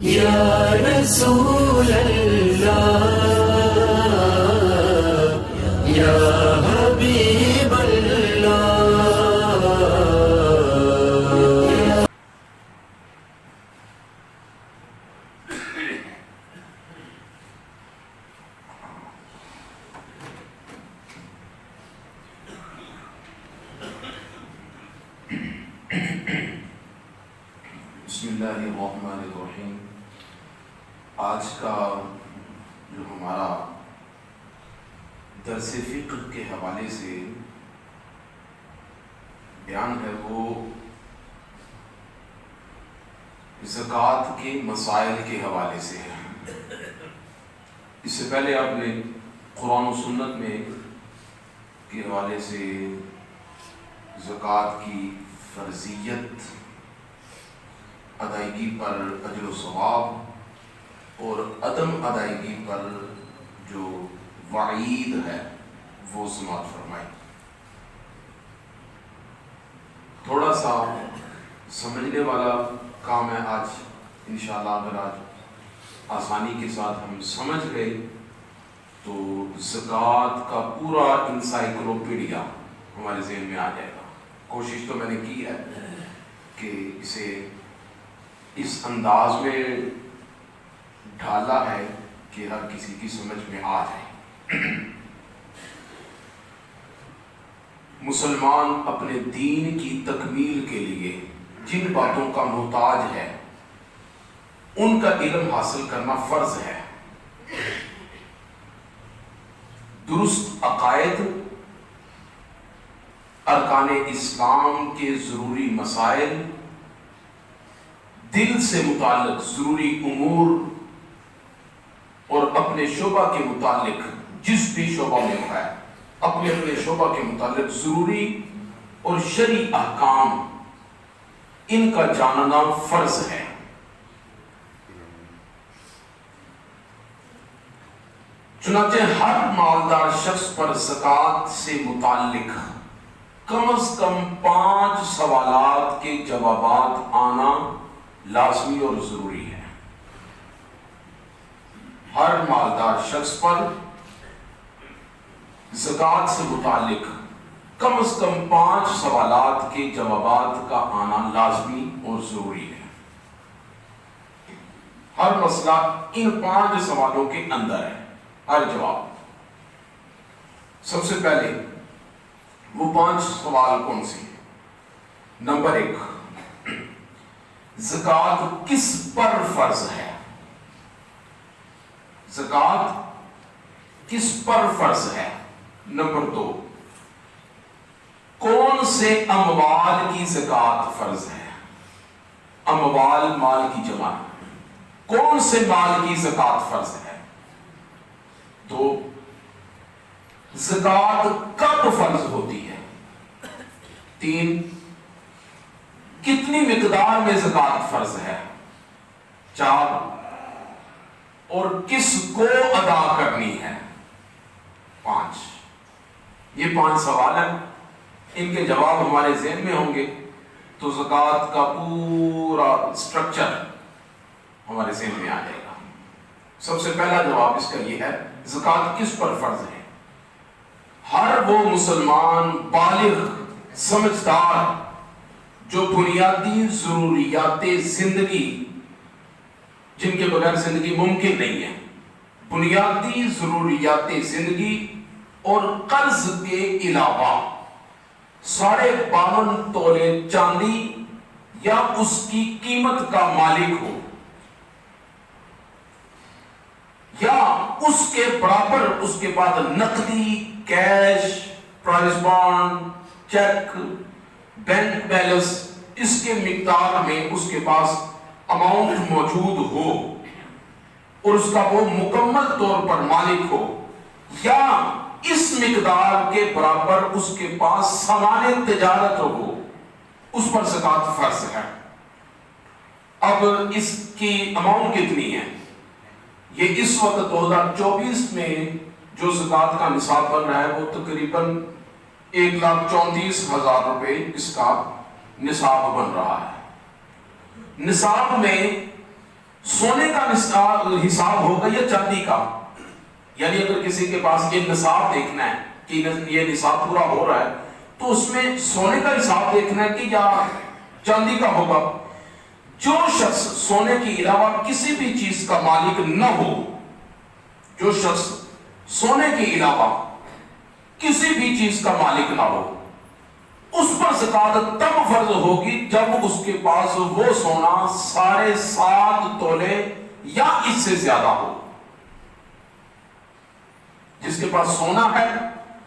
یا رسول اللہ یا حبیب اللہ. بسم اللہ الرحمن الرحیم. آج کا جو ہمارا درس فقہ کے حوالے سے بیان ہے وہ زکوٰۃ کے مسائل کے حوالے سے ہے. اس سے پہلے آپ نے قرآن و سنت میں کے حوالے سے زکوٰۃ کی فرضیت، ادائیگی پر اجر و ثواب اور عدم ادائیگی پر جو وعید ہے وہ سماعت فرمائی. تھوڑا سا سمجھنے والا کام ہے آج انشاءاللہ. اگر آج آسانی کے ساتھ ہم سمجھ گئے تو زکوٰۃ کا پورا انسائکلوپیڈیا ہمارے ذہن میں آ جائے گا. کوشش تو میں نے کی ہے کہ اسے اس انداز میں ڈھالا ہے کہ ہر کسی کی سمجھ میں آ جائے. مسلمان اپنے دین کی تکمیل کے لیے جن باتوں کا محتاج ہے ان کا علم حاصل کرنا فرض ہے. درست عقائد، ارکان اسلام کے ضروری مسائل، دل سے متعلق ضروری امور اور اپنے شعبہ کے متعلق جس بھی شعبہ میں ہے اپنے شعبہ کے متعلق ضروری اور شرعی احکام، ان کا جاننا فرض ہے. چنانچہ ہر مالدار شخص پر زکوٰۃ سے متعلق کم از کم 5 سوالات کے جوابات آنا لازمی اور ضروری ہے. ہر مالدار شخص پر زکوٰۃ سے متعلق کم از کم 5 سوالات کے جوابات کا آنا لازمی اور ضروری ہے. ہر مسئلہ ان 5 سوالوں کے اندر ہے. ہر جواب. سب سے پہلے وہ 5 سوال کون سے ہیں؟ نمبر 1، زکوٰۃ کس پر فرض ہے؟ زکوٰۃ کس پر فرض ہے؟ نمبر 2، کون سے اموال کی زکوٰۃ فرض ہے؟ اموال مال کی جمع. کون سے مال کی زکوٰۃ فرض ہے؟ 2، زکوٰۃ کب فرض ہوتی ہے؟ 3، کتنی مقدار میں زکوٰۃ فرض ہے؟ 4، اور کس کو ادا کرنی ہے؟ 5. یہ 5 سوال ہیں. ان کے جواب ہمارے ذہن میں ہوں گے تو زکوٰۃ کا پورا سٹرکچر ہمارے ذہن میں آ جائے گا. سب سے پہلا جواب اس کا یہ ہے، زکوٰۃ کس پر فرض ہے؟ ہر وہ مسلمان بالغ سمجھدار جو بنیادی ضروریات زندگی، جن کے بغیر زندگی ممکن نہیں ہے، بنیادی ضروریات زندگی اور قرض کے علاوہ 52.5 تولے چاندی یا اس کی قیمت کا مالک ہو، یا اس کے برابر اس کے بعد نقدی، cash, prize bond, cheque, bank balance, اس کے مقدار میں اس کے پاس اماؤنٹ موجود ہو اور اس کا وہ مکمل طور پر مالک ہو، یا اس مقدار کے برابر اس کے پاس سامان تجارت ہو، اس پر زکوٰۃ فرض ہے. اب اس کی اماؤنٹ کتنی ہے؟ یہ اس وقت 2024 میں جو زکوٰۃ کا نصاب بن رہا ہے وہ تقریباً 1,34,000 روپے اس کا نصاب بن رہا ہے. نصاب میں سونے کا حساب ہوگا یا چاندی کا؟ یعنی اگر کسی کے پاس یہ نصاب دیکھنا ہے کہ یہ نصاب پورا ہو رہا ہے تو اس میں سونے کا حساب دیکھنا ہے کہ یا چاندی کا ہوگا۔ جو شخص سونے کے علاوہ کسی بھی چیز کا مالک نہ ہو، جو شخص سونے کے علاوہ کسی بھی چیز کا مالک نہ ہو، اس پر زکات تب فرض ہوگی جب اس کے پاس وہ سونا 7.5 تولے یا اس سے زیادہ ہو۔ جس کے پاس سونا ہے،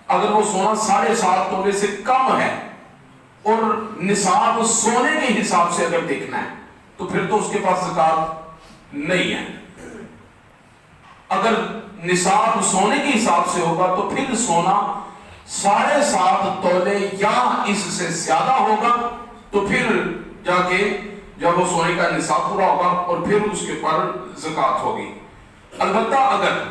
اگر وہ سونا 7.5 تولے سے کم ہے اور نصاب سونے کے حساب سے اگر دیکھنا ہے تو پھر تو اس کے پاس زکات نہیں ہے۔ اگر نصاب سونے کے حساب سے ہوگا تو پھر سونا 7.5 تولے یا اس سے زیادہ ہوگا، تو پھر جا کے جب وہ سونے کا نصاب پورا ہوگا اور پھر اس کے پر زکات ہوگی۔ البتہ اگر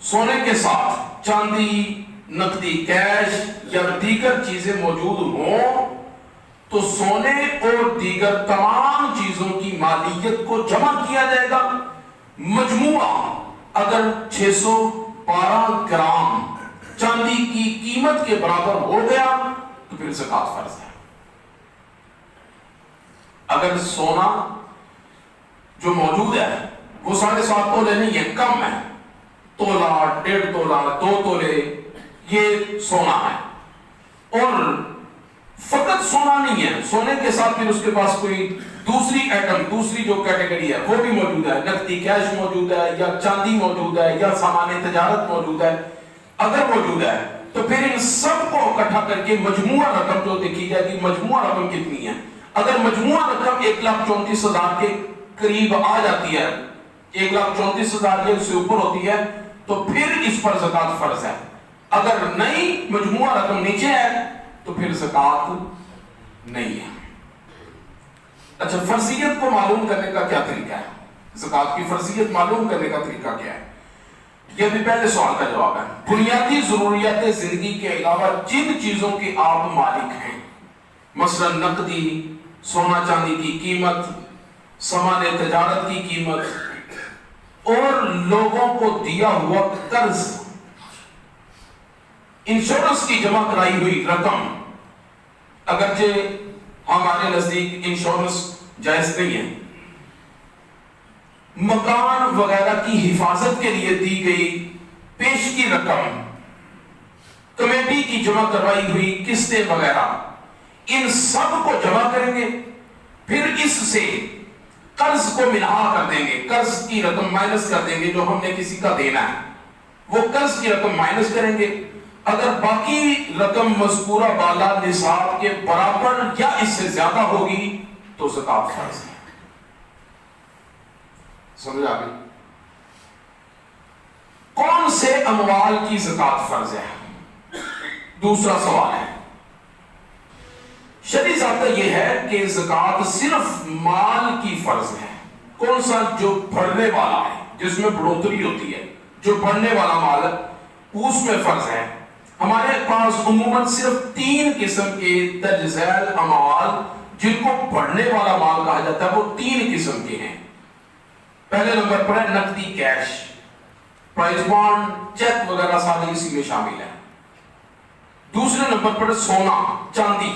سونے کے ساتھ چاندی، نقدی کیش یا دیگر چیزیں موجود ہوں تو سونے اور دیگر تمام چیزوں کی مالیت کو جمع کیا جائے گا۔ مجموعہ اگر 612 گرام چاندی کی قیمت کے برابر ہو گیا تو پھر زکات فرض ہے۔ اگر سونا جو موجود ہے وہ 7.5 تولے نہیں ہے، کم ہے، تولا، 1.5 تولا، 2 تولے یہ سونا ہے، اور فقط سونا نہیں ہے، سونے کے ساتھ پھر اس کے پاس کوئی دوسری ایٹم، دوسری جو کیٹیگری ہے وہ بھی موجود ہے، نقدی کیش موجود ہے یا چاندی موجود ہے یا سامان تجارت موجود ہے، اگر موجود ہے تو پھر ان سب کو اکٹھا کر کے مجموعہ رقم جو دیکھی جائے گی، مجموعہ رقم کتنی ہے۔ اگر مجموعہ رقم 1,34,000 کے قریب آ جاتی ہے، 1,34,000 کے سے اوپر ہوتی ہے تو پھر اس پر زکات فرض ہے۔ اگر نہیں، مجموعہ رقم نیچے ہے تو پھر زکات نہیں ہے۔ اچھا، فرضیت کو معلوم کرنے کا کیا طریقہ ہے؟ زکات کی فرضیت معلوم کرنے کا طریقہ کیا ہے؟ یہ بھی پہلے سوال کا جواب ہے۔ بنیادی ضروریات زندگی کے علاوہ جن چیزوں کے آپ مالک ہیں، مثلا نقدی، سونا چاندی کی قیمت، سامان تجارت کی قیمت اور لوگوں کو دیا ہوا قرض، انشورنس کی جمع کرائی ہوئی رقم، اگرچہ ہمارے نزدیک انشورنس جائز نہیں ہے، مکان وغیرہ کی حفاظت کے لیے دی گئی پیش کی رقم، کمیٹی کی جمع کروائی ہوئی قسطیں وغیرہ، ان سب کو جمع کریں گے، پھر اس سے قرض کو ملحا کر دیں گے، قرض کی رقم مائنس کر دیں گے جو ہم نے کسی کا دینا ہے، وہ قرض کی رقم مائنس کریں گے۔ اگر باقی رقم مذکورہ بالا نصاب کے برابر یا اس سے زیادہ ہوگی تو زکات فرض ہے۔ سمجھ آ گئی؟ کون سے اموال کی زکات فرض ہے؟ دوسرا سوال ہے۔ شرعی ضابطہ یہ ہے کہ زکات صرف مال کی فرض ہے۔ کون سا؟ جو بڑھنے والا ہے، جس میں بڑھوتری ہوتی ہے، جو بڑھنے والا مال ہے اس میں فرض ہے۔ ہمارے پاس عموماً صرف 3 قسم کے درج ذیل اموال جن کو بڑھنے والا مال کہا جاتا ہے، وہ 3 قسم کے ہیں۔ پہلے نمبر پر ہے نقدی کیش، پرائز بانڈ، چیک وغیرہ سارے اسی میں شامل ہیں۔ دوسرے نمبر پر سونا چاندی،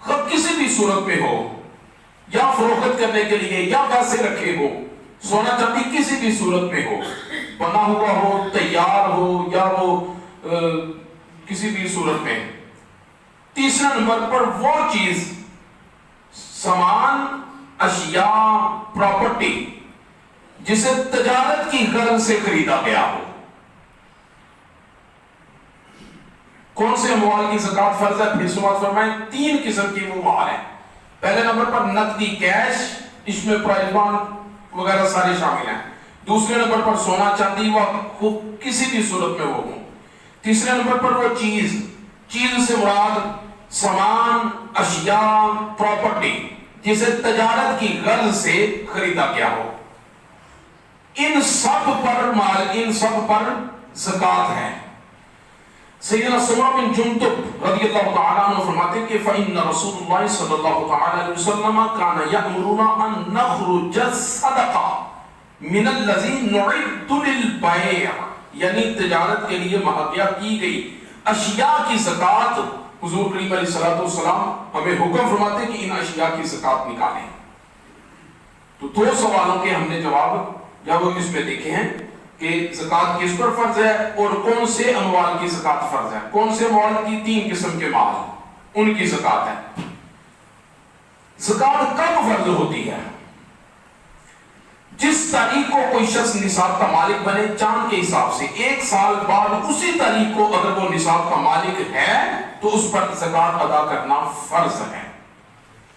خود کسی بھی صورت میں ہو، یا فروخت کرنے کے لیے یا پیسے رکھے ہو، سونا چاندی کسی بھی صورت میں ہو، بنا ہوا ہو، تیار ہو، یا وہ کسی بھی صورت میں۔ تیسرے نمبر پر وہ چیز، سامان، اشیاء، پراپرٹی جسے تجارت کی غرض سے خریدا گیا ہو۔ کون سے اموال کی زکات فرض ہے؟ پھر سماعت فرمائیں، 3 قسم کی وہ مال ہیں۔ پہلے نمبر پر نقدی کیش، اس میں پرائز بانڈ وغیرہ سارے شامل ہیں۔ دوسرے نمبر پر سونا چاندی، وہ کسی بھی صورت میں وہ ہوں۔ تیسرے نمبر پر وہ چیز سے مراد سامان، اشیاء، پراپرٹی جسے تجارت کی غرض سے خریدا گیا ہو۔ ان سب پر زکات ہے۔ سیدنا سمرہ بن جندب رضی اللہ تعالیٰ عنہ فرماتے ہیں کہ فَإِنَّ رَسُولُ اللَّهِ صلی اللہ تعالیٰ علیہ وسلم كَانَ يَأْمُرُنَا أَن نَخْرُجَ الصَّدَقَةَ من الذین نعد للبیع، یعنی تجارت کے لیے مہیا کی گئی اشیاء کی زکوٰۃ حضور کریم علیہ الصلوۃ والسلام ہمیں حکم فرماتے کہ ان اشیاء کی زکوٰۃ نکالیں۔ تو دو سوالوں کے ہم نے جواب جب اس میں دیکھے ہیں کہ زکوٰۃ کس پر فرض ہے اور کون سے اموال کی زکوٰۃ فرض ہے۔ کون سے مال کی؟ 3 قسم کے مال، ان کی زکوٰۃ ہے۔ زکوٰۃ کب فرض ہوتی ہے؟ جس تاریخ کو کوئی شخص نصاب کا مالک بنے چاند کے حساب سے 1 سال بعد اسی تاریخ کو اگر وہ نصاب کا مالک ہے تو اس پر زکوٰۃ ادا کرنا فرض ہے۔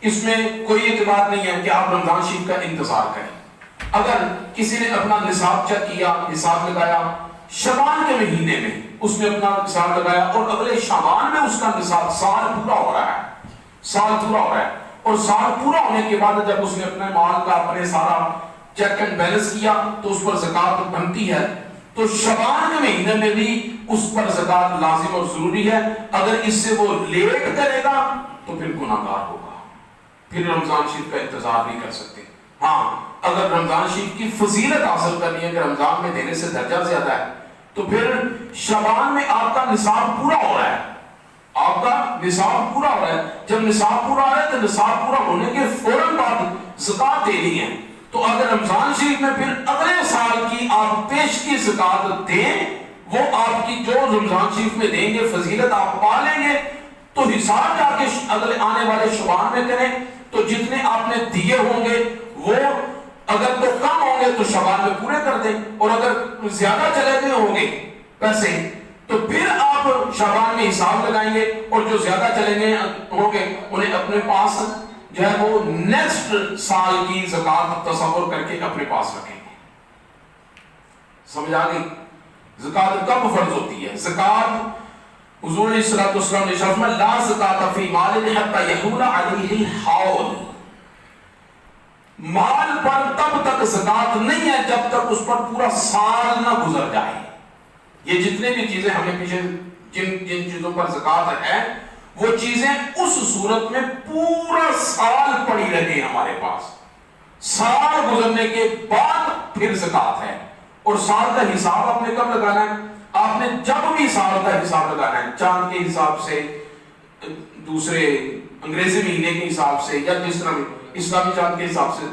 اس میں کوئی اعتبار نہیں ہے کہ آپ رمضان شریف کا انتظار کریں۔ اگر کسی نے اپنا نصاب چیک کیا، نصاب لگایا شعبان کے مہینے میں، اس نے اپنا نصاب لگایا اور اگلے شعبان میں اس کا نصاب سال پورا ہو رہا ہے، سال پورا ہو رہا ہے، اور سال پورا ہونے کے بعد جب اس نے اپنے مال کا اپنے سارا چیک اینڈ بیلنس کیا تو اس پر زکوٰۃ بنتی ہے، تو شعبان کے مہینے میں بھی اس پر زکوٰۃ لازم اور ضروری ہے۔ اگر اس سے وہ لیٹ کرے گا تو پھر گناہ گار ہوگا، پھر رمضان شریف کا انتظار نہیں کر سکتے۔ ہاں اگر رمضان شریف کی فضیلت حاصل کرنی ہے کہ رمضان میں دینے سے درجہ زیادہ ہے تو پھر شعبان میں آپ کا نصاب پورا ہو رہا ہے، آپ کا نصاب پورا ہو رہا ہے۔ جب نصاب پورا ہو رہا ہے تو نصاب پورا ہونے کے فوراً بعد زکوٰۃ دینی ہے۔ تو اگر رمضان شریف میں پھر اگلے سال کی آپ پیشگی زکوٰۃ دیں، وہ آپ کی جو رمضان شریف میں دیں گے فضیلت آپ پا لیں گے، تو حساب جا کے اگلے آنے والے شعبان میں کریں تو جتنے آپ نے دیے ہوں گے وہ اگر تو کم ہوں گے تو شعبان میں پورے کر دیں، اور اگر زیادہ چلے گئے ہوں گے پیسے تو پھر آپ شعبان میں حساب لگائیں گے، اور جو زیادہ چلے گئے ہوں گے انہیں اپنے پاس جو ہے وہ نیکسٹ سال کی زکوٰۃ تصور کر کے اپنے پاس رکھیں گے۔ سمجھ آ گئی؟ زکوٰۃ کب فرض ہوتی ہے؟ زکوٰۃ حضور علیہ الصلوۃ والسلام نے فرمایا لا زکوٰۃ فی مال حتی یحول علیہ الحول، مال پر تب تک زکوٰۃ نہیں ہے جب تک اس پر پورا سال نہ گزر جائے۔ یہ جتنے بھی چیزیں ہمیں پیچھے جن چیزوں پر زکوٰۃ ہے وہ چیزیں اس صورت میں پورا سال پڑی رہے ہمارے پاس، سال گزرنے کے بعد پھر زکوٰۃ ہے۔ اور سال کا حساب آپ نے کب لگانا ہے؟ آپ نے جب بھی سال کا حساب لگانا ہے، چاند کے حساب سے، دوسرے انگریزی مہینے کے حساب سے، یا جس طرح بھی اسلامی چاند کے حساب سے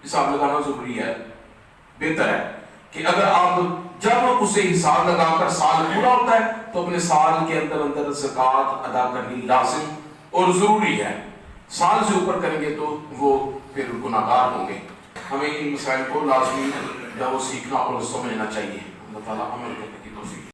حساب لگانا ضروری ہے۔ بہتر ہے کہ اگر آپ جب اسے حساب لگا کر سال پورا ہوتا ہے تو اپنے سال کے اندر زکوٰۃ ادا کرنی لازم اور ضروری ہے۔ سال سے اوپر کریں گے تو وہ پھر گناہ گار ہوں گے۔ ہمیں ان مسائل کو لازمی سیکھنا اور سمجھنا چاہیے۔ اللہ تعالیٰ عمل کرنے کی توفیق